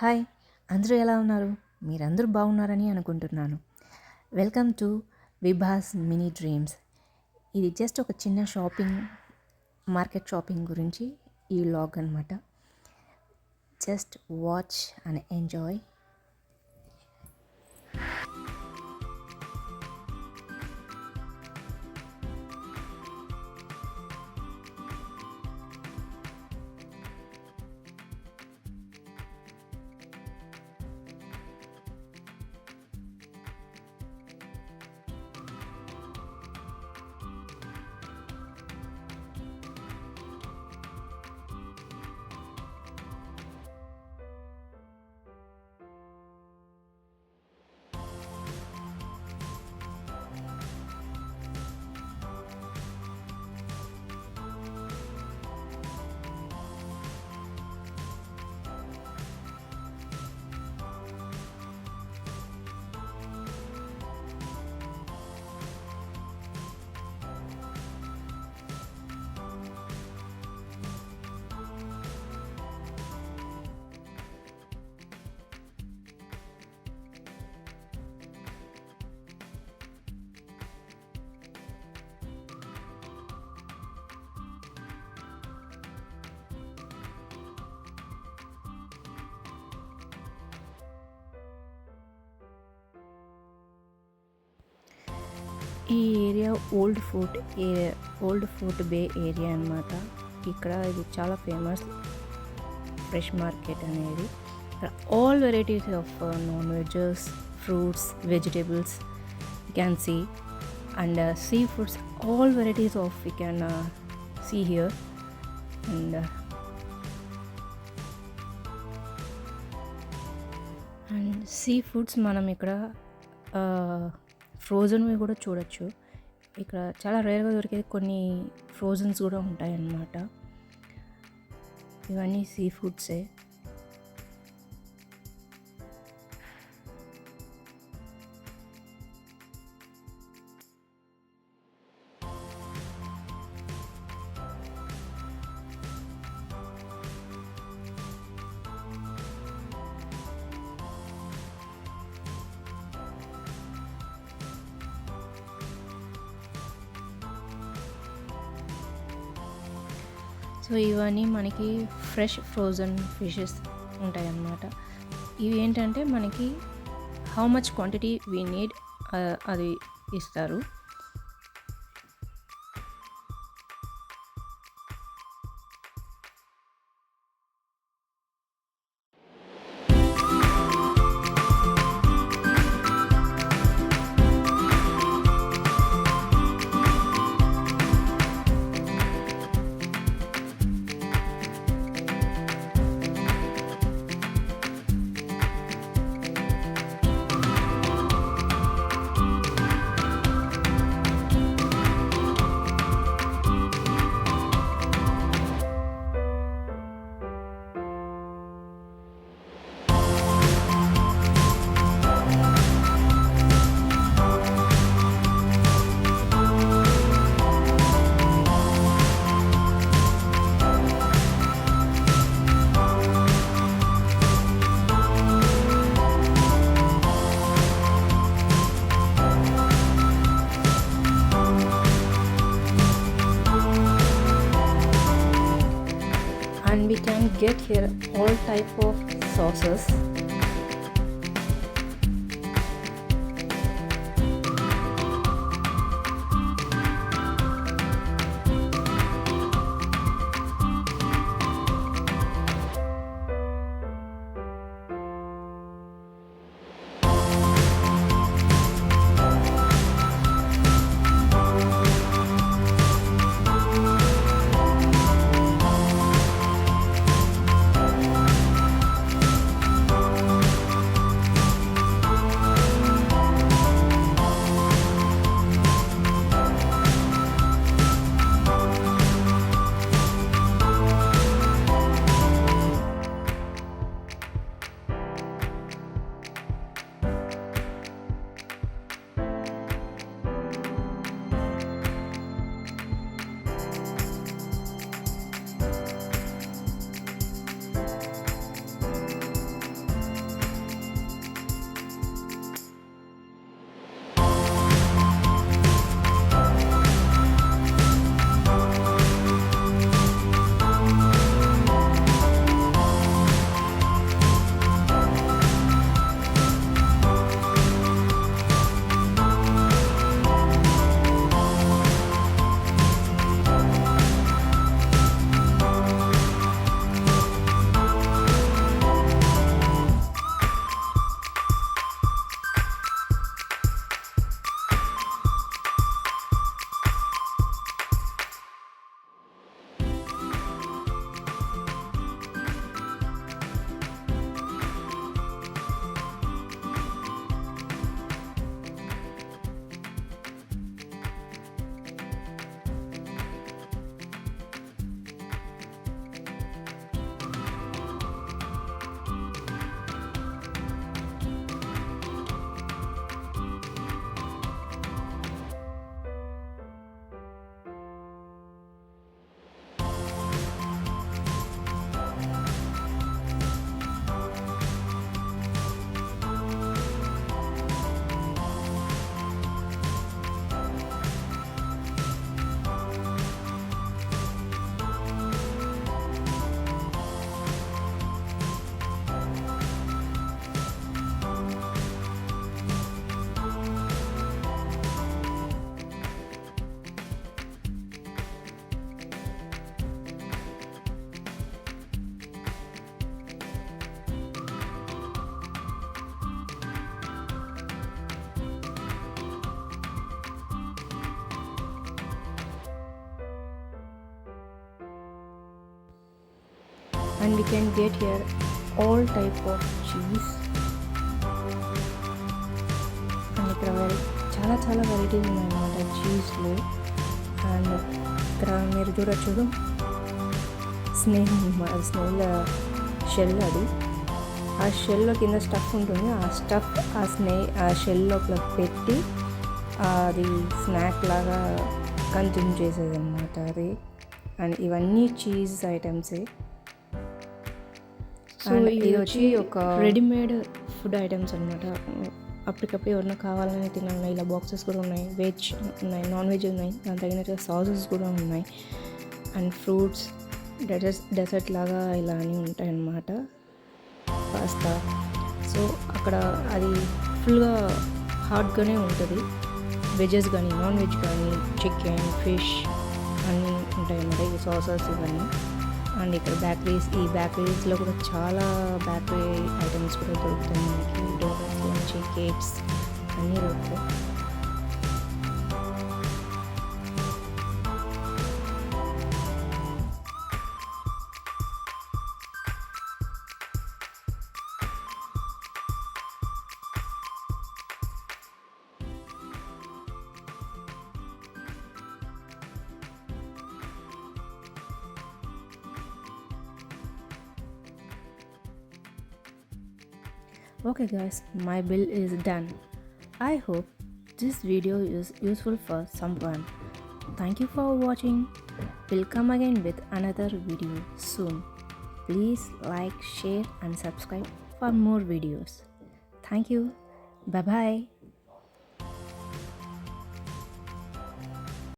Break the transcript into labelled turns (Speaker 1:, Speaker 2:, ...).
Speaker 1: Hi, అందరూ ఎలా ఉన్నారు? మీరందరూ బాగున్నారని అనుకుంటున్నాను. Welcome to Vibhas mini dreams. ఇది జస్ట్ ఒక చిన్న మార్కెట్ షాపింగ్ గురించి ఈ వ్లాగ్ అనమాట. Just watch and enjoy. ఈ area old fort bay area అన్నమాట. ఇక్కడ ఇది చాలా ఫేమస్ ఫ్రెష్ మార్కెట్ అనేది. ఇక్కడ all varieties of non vegs, fruits, vegetables you can see, and seafoods, all varieties of you can see here. And seafoods మనం ఇక్కడ ఫ్రోజన్వి కూడా చూడొచ్చు. ఇక్కడ చాలా రేర్గా దొరికేది కొన్ని ఫ్రోజన్స్ కూడా ఉంటాయన్నమాట. ఇవన్నీ సీ ఫుడ్సే. సో ఇవన్నీ మనకి ఫ్రెష్ ఫ్రోజన్ ఫిషెస్ ఉంటాయన్నమాట. ఇవి ఏంటంటే మనకి how much quantity we need అది ఇస్తారు. And we can get here all type of sauces. and we can get here all type of cheese. And ఇక్కడ చాలా చాలా వెరైటీస్ ఉన్నాయన్నమాట చీజ్లో. అండ్ ఇక్కడ మీరు చూడొచ్చు స్నేల్ షెల్. అది ఆ షెల్లో కింద స్టఫ్ ఉంటుంది. ఆ స్టఫ్ ఆ షెల్ లోపల పెట్టి అది స్నాక్ లాగా కన్జ్యూమ్ చేసేది అనమాట అది. అండ్ ఇవన్నీ చీజ్ ఐటమ్సే. సో ఇది వచ్చి ఒక రెడీమేడ్ ఫుడ్ ఐటమ్స్ అనమాట. అప్పటికప్పుడు ఎవరైనా కావాలని తినాలి ఇలా బాక్సెస్ కూడా ఉన్నాయి. వెజ్ ఉన్నాయి, నాన్ వెజ్ ఉన్నాయి, దాని తగినట్టుగా సాసెస్ కూడా ఉన్నాయి. అండ్ ఫ్రూట్స్, డెజర్ట్ లాగా ఇలా అని ఉంటాయి అన్నమాట. పాస్తా. సో అక్కడ అది ఫుల్గా హాట్గానే ఉంటుంది. వెజెస్ కానీ నాన్ వెజ్ కానీ చికెన్, ఫిష్ అన్నీ ఉంటాయి అన్నమాట. ఈ సాసెస్ ఇవన్నీ. అండ్ ఇక్కడ ఈ బేకరీస్లో కూడా చాలా బేకరీ ఐటమ్స్ కూడా దొరుకుతాయి మనకి. డోనట్స్ నుంచి కేక్స్ అన్నీ దొరుకుతాయి. Okay guys, my bill is done. I hope this video is useful for someone. Thank you for watching. We'll come again with another video soon. Please like, share and subscribe for more videos. Thank you. Bye bye.